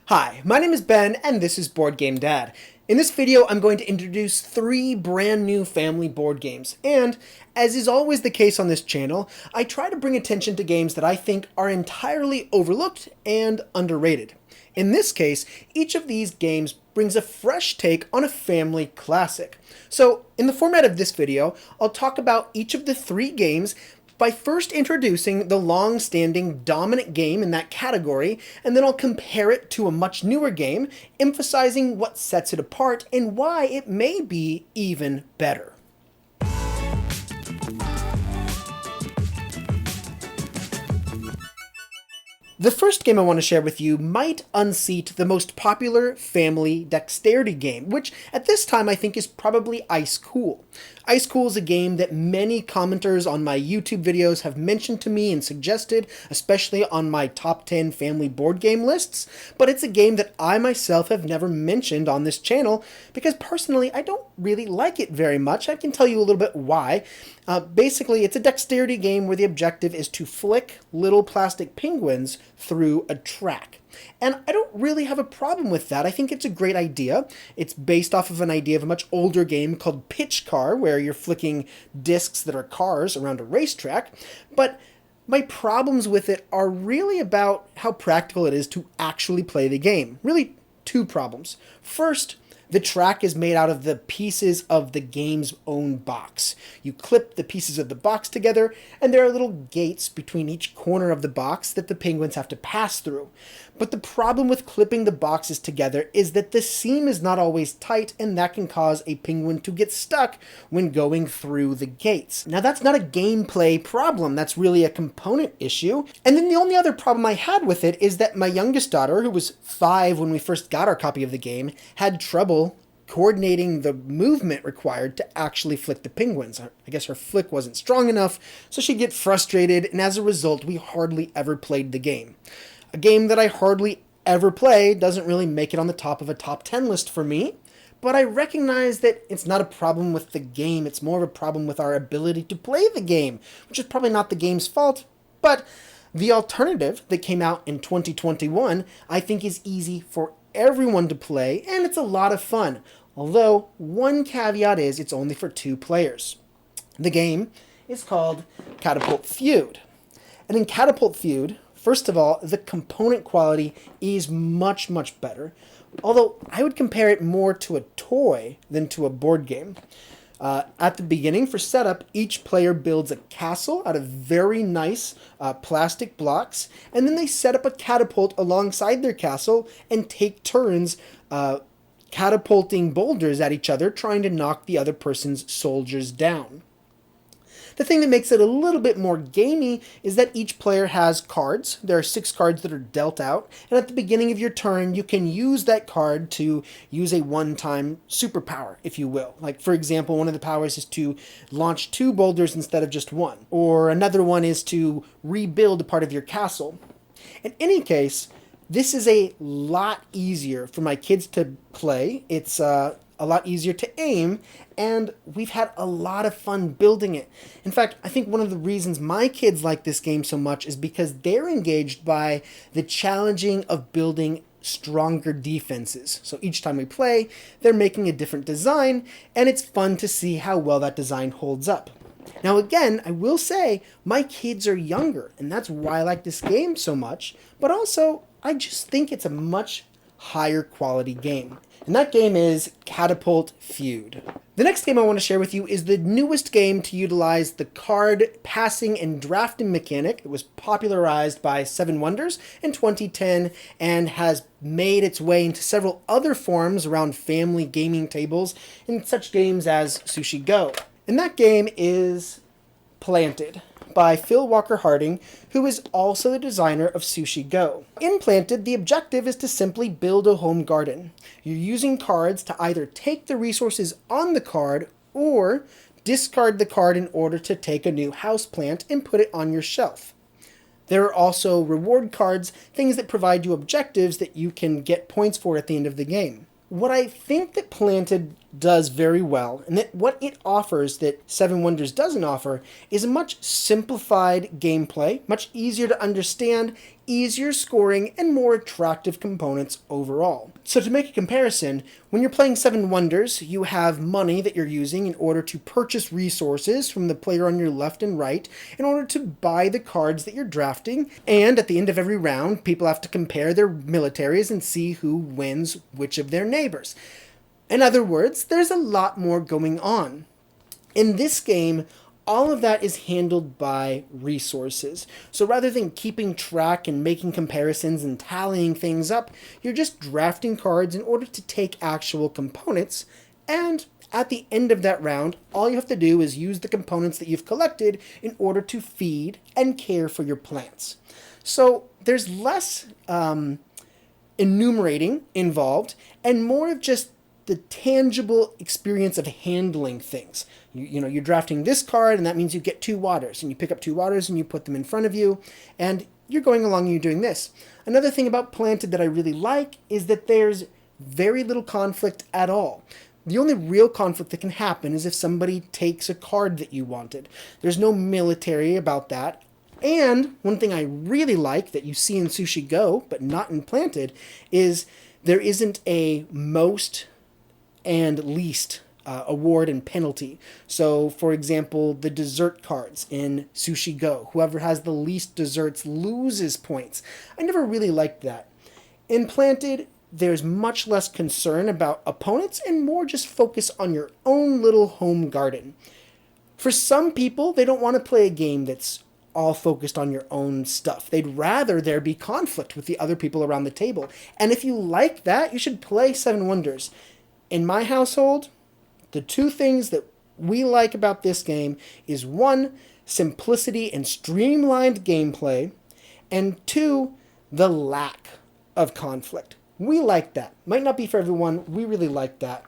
Hi, my name is Ben, and this is Board Game Dad. In this video, I'm going to introduce 3 brand new family board games, and, as is always the case on this channel, I try to bring attention to games that I think are entirely overlooked and underrated. In this case, each of these games brings a fresh take on a family classic. So, in the format of this video, I'll talk about each of the 3 games by first introducing the long-standing dominant game in that category, and then I'll compare it to a much newer game, emphasizing what sets it apart and why it may be even better. The first game I want to share with you might unseat the most popular family dexterity game, which at this time I think is probably Ice Cool. Ice Cool is a game that many commenters on my YouTube videos have mentioned to me and suggested, especially on my top 10 family board game lists, but it's a game that I myself have never mentioned on this channel because personally I don't really like it very much. I can tell you a little bit why. Basically, it's a dexterity game where the objective is to flick little plastic penguins through a track. And I don't really have a problem with that. I think it's a great idea. It's based off of an idea of a much older game called Pitch Car, where you're flicking discs that are cars around a racetrack. But my problems with it are really about how practical it is to actually play the game. Really, 2 problems. First, the track is made out of the pieces of the game's own box. You clip the pieces of the box together, and there are little gates between each corner of the box that the penguins have to pass through. But the problem with clipping the boxes together is that the seam is not always tight, and that can cause a penguin to get stuck when going through the gates. Now, that's not a gameplay problem, that's really a component issue. And then the only other problem I had with it is that my youngest daughter, who was 5 when we first got our copy of the game, had trouble coordinating the movement required to actually flick the penguins. I guess her flick wasn't strong enough, so she'd get frustrated, and as a result, we hardly ever played the game. A game that I hardly ever play doesn't really make it on the top of a top 10 list for me, but I recognize that it's not a problem with the game, it's more of a problem with our ability to play the game, which is probably not the game's fault, but the alternative that came out in 2021 I think is easy for everyone to play, and it's a lot of fun. Although, one caveat is it's only for 2 players. The game is called Catapult Feud. And in Catapult Feud, first of all, the component quality is much, much better. Although, I would compare it more to a toy than to a board game. At the beginning, for setup, each player builds a castle out of very nice plastic blocks, and then they set up a catapult alongside their castle and take turns catapulting boulders at each other, trying to knock the other person's soldiers down. The thing that makes it a little bit more gamey is that each player has cards. There are 6 cards that are dealt out, and at the beginning of your turn, you can use that card to use a one-time superpower, if you will. Like, for example, one of the powers is to launch 2 boulders instead of just 1, or another one is to rebuild a part of your castle. In any case, this is a lot easier for my kids to play. It's a lot easier to aim, and we've had a lot of fun building it. In fact, I think one of the reasons my kids like this game so much is because they're engaged by the challenging of building stronger defenses. So each time we play, they're making a different design, and it's fun to see how well that design holds up. Now again, I will say, my kids are younger, and that's why I like this game so much, but also, I just think it's a much higher quality game. And that game is Catapult Feud. The next game I want to share with you is the newest game to utilize the card passing and drafting mechanic that was popularized by Seven Wonders in 2010 and has made its way into several other forms around family gaming tables in such games as Sushi Go. And that game is Planted by Phil Walker Harding, who is also the designer of Sushi Go. In Planted, the objective is to simply build a home garden. You're using cards to either take the resources on the card or discard the card in order to take a new house plant and put it on your shelf. There are also reward cards, things that provide you objectives that you can get points for at the end of the game. What I think that Planted does very well, and that what it offers that Seven Wonders doesn't offer is a much simplified gameplay, much easier to understand, easier scoring, and more attractive components overall. So to make a comparison, when you're playing Seven Wonders, you have money that you're using in order to purchase resources from the player on your left and right in order to buy the cards that you're drafting, and at the end of every round, people have to compare their militaries and see who wins which of their neighbors. In other words, there's a lot more going on. In this game, all of that is handled by resources. So rather than keeping track and making comparisons and tallying things up, you're just drafting cards in order to take actual components, and at the end of that round, all you have to do is use the components that you've collected in order to feed and care for your plants. So there's less enumerating involved and more of just the tangible experience of handling things. You're drafting this card, and that means you get 2 waters, and you pick up 2 waters and you put them in front of you, and you're going along and you're doing this. Another thing about Planted that I really like is that there's very little conflict at all. The only real conflict that can happen is if somebody takes a card that you wanted. There's no military about that. And one thing I really like that you see in Sushi Go, but not in Planted, is there isn't a most and least award and penalty. So, for example, the dessert cards in Sushi Go, whoever has the least desserts loses points. I never really liked that. In Planted, there's much less concern about opponents and more just focus on your own little home garden. For some people, they don't want to play a game that's all focused on your own stuff. They'd rather there be conflict with the other people around the table. And if you like that, you should play Seven Wonders. In my household, the 2 things that we like about this game is 1, simplicity and streamlined gameplay, and 2, the lack of conflict. We like that. Might not be for everyone, we really like that.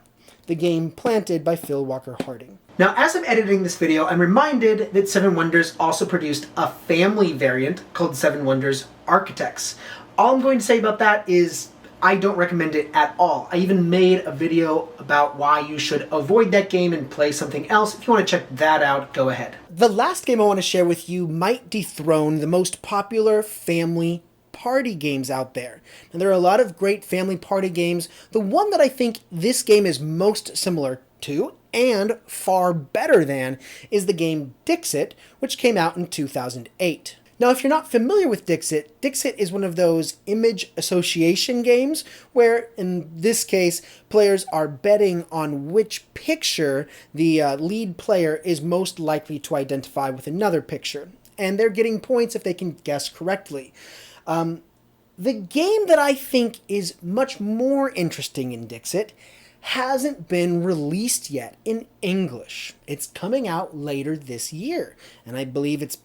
The game Planted by Phil Walker Harding. Now, as I'm editing this video, I'm reminded that Seven Wonders also produced a family variant called Seven Wonders Architects. All I'm going to say about that is I don't recommend it at all. I even made a video about why you should avoid that game and play something else. If you want to check that out, go ahead. The last game I want to share with you might dethrone the most popular family party games out there. Now, there are a lot of great family party games. The one that I think this game is most similar to and far better than is the game Dixit, which came out in 2008. Now, if you're not familiar with Dixit, Dixit is one of those image association games where, in this case, players are betting on which picture the lead player is most likely to identify with another picture. And they're getting points if they can guess correctly. The game that I think is much more interesting in Dixit hasn't been released yet in English. It's coming out later this year, and I believe it's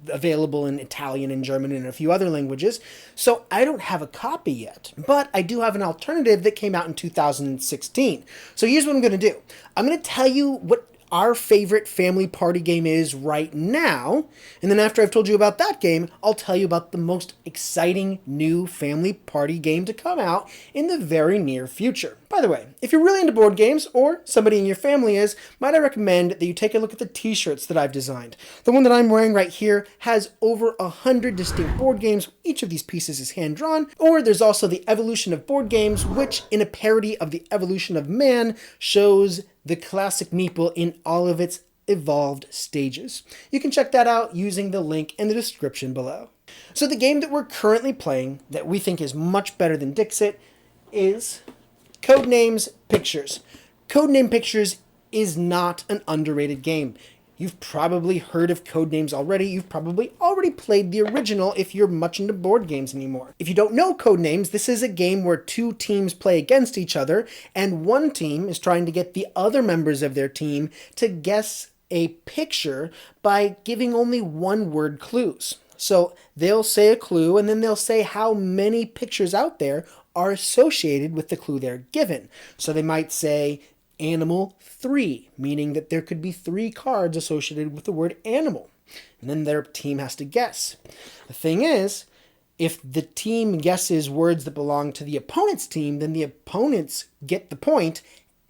available in Italian and German and a few other languages, so I don't have a copy yet. But I do have an alternative that came out in 2016. So here's what I'm going to do. I'm going to tell you what our favorite family party game is right now, and then after I've told you about that game, I'll tell you about the most exciting new family party game to come out in the very near future. By the way, if you're really into board games, or somebody in your family is, might I recommend that you take a look at the t-shirts that I've designed. The one that I'm wearing right here has over 100 distinct board games. Each of these pieces is hand-drawn. Or there's also the Evolution of Board Games, which, in a parody of the Evolution of Man, shows the classic meeple in all of its evolved stages. You can check that out using the link in the description below. So the game that we're currently playing, that we think is much better than Dixit, is Codenames Pictures. Codename Pictures is not an underrated game. You've probably heard of Codenames already. You've probably already played the original if you're much into board games anymore. If you don't know Codenames, this is a game where 2 teams play against each other, and one team is trying to get the other members of their team to guess a picture by giving only 1-word clues. So they'll say a clue, and then they'll say how many pictures out there are associated with the clue they're given. So they might say animal 3, meaning that there could be 3 cards associated with the word animal. And then their team has to guess. The thing is, if the team guesses words that belong to the opponent's team, then the opponents get the point,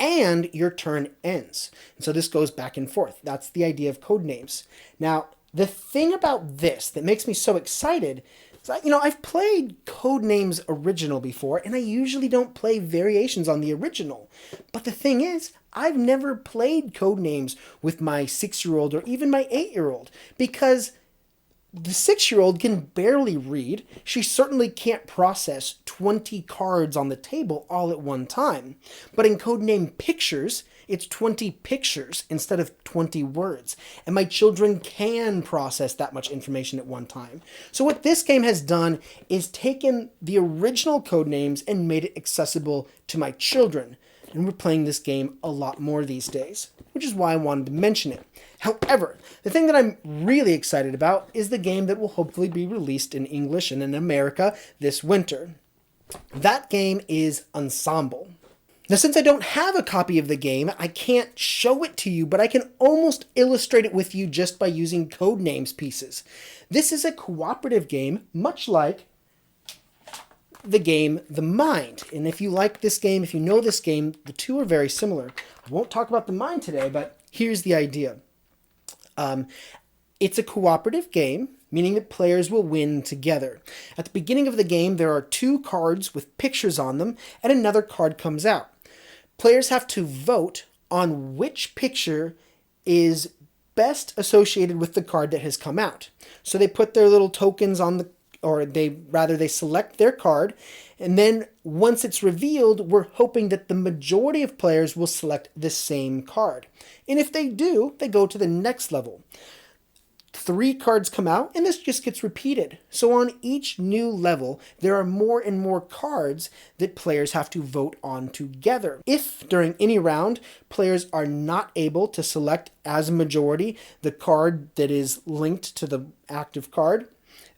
and your turn ends. And so this goes back and forth. That's the idea of code names. Now, the thing about this that makes me so excited is that, I've played Codenames Original before, and I usually don't play variations on the original. But the thing is, I've never played Codenames with my 6-year-old or even my 8-year-old, because the 6-year-old can barely read. She certainly can't process 20 cards on the table all at one time. But in Codename Pictures, it's 20 pictures instead of 20 words. And my children can process that much information at one time. So what this game has done is taken the original Codenames and made it accessible to my children. And we're playing this game a lot more these days, which is why I wanted to mention it. However, the thing that I'm really excited about is the game that will hopefully be released in English and in America this winter. That game is Ensemble. Now, since I don't have a copy of the game, I can't show it to you, but I can almost illustrate it with you just by using Codenames pieces. This is a cooperative game, much like the game The Mind. And if you like this game, if you know this game, the two are very similar. I won't talk about The Mind today, but here's the idea. It's a cooperative game, meaning that players will win together. At the beginning of the game, there are 2 cards with pictures on them, and another card comes out. Players have to vote on which picture is best associated with the card that has come out. So they put their little tokens on the, or they select their card, and then once it's revealed, we're hoping that the majority of players will select the same card. And if they do, they go to the next level. 3 cards come out, and this just gets repeated. So on each new level, there are more and more cards that players have to vote on together. If during any round, players are not able to select as a majority the card that is linked to the active card,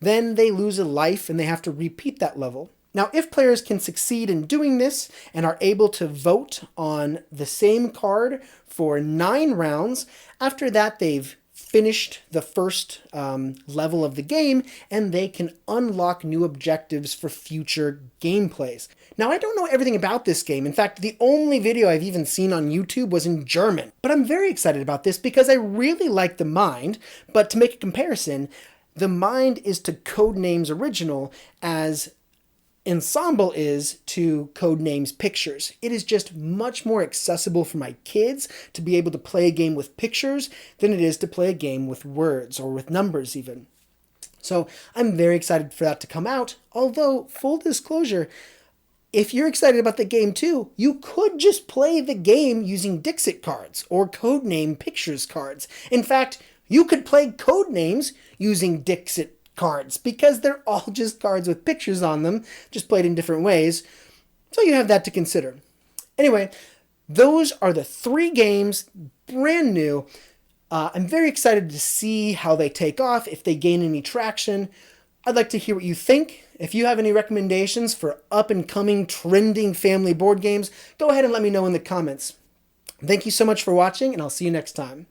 then they lose a life and they have to repeat that level. Now, if players can succeed in doing this and are able to vote on the same card for 9 rounds, after that they've finished the first level of the game, and they can unlock new objectives for future gameplays. Now, I don't know everything about this game. In fact, the only video I've even seen on YouTube was in German. But I'm very excited about this because I really like The Mind, but to make a comparison, The Mind is to Codenames Original as Ensemble is to Codenames Pictures. It is just much more accessible for my kids to be able to play a game with pictures than it is to play a game with words or with numbers even. So I'm very excited for that to come out, although full disclosure, if you're excited about the game too, you could just play the game using Dixit cards or Codename Pictures cards. In fact, you could play Codenames using Dixit cards because they're all just cards with pictures on them, just played in different ways. So you have that to consider. Anyway, those are the 3 games, brand new. I'm very excited to see how they take off, if they gain any traction. I'd like to hear what you think. If you have any recommendations for up-and-coming, trending family board games, go ahead and let me know in the comments. Thank you so much for watching, and I'll see you next time.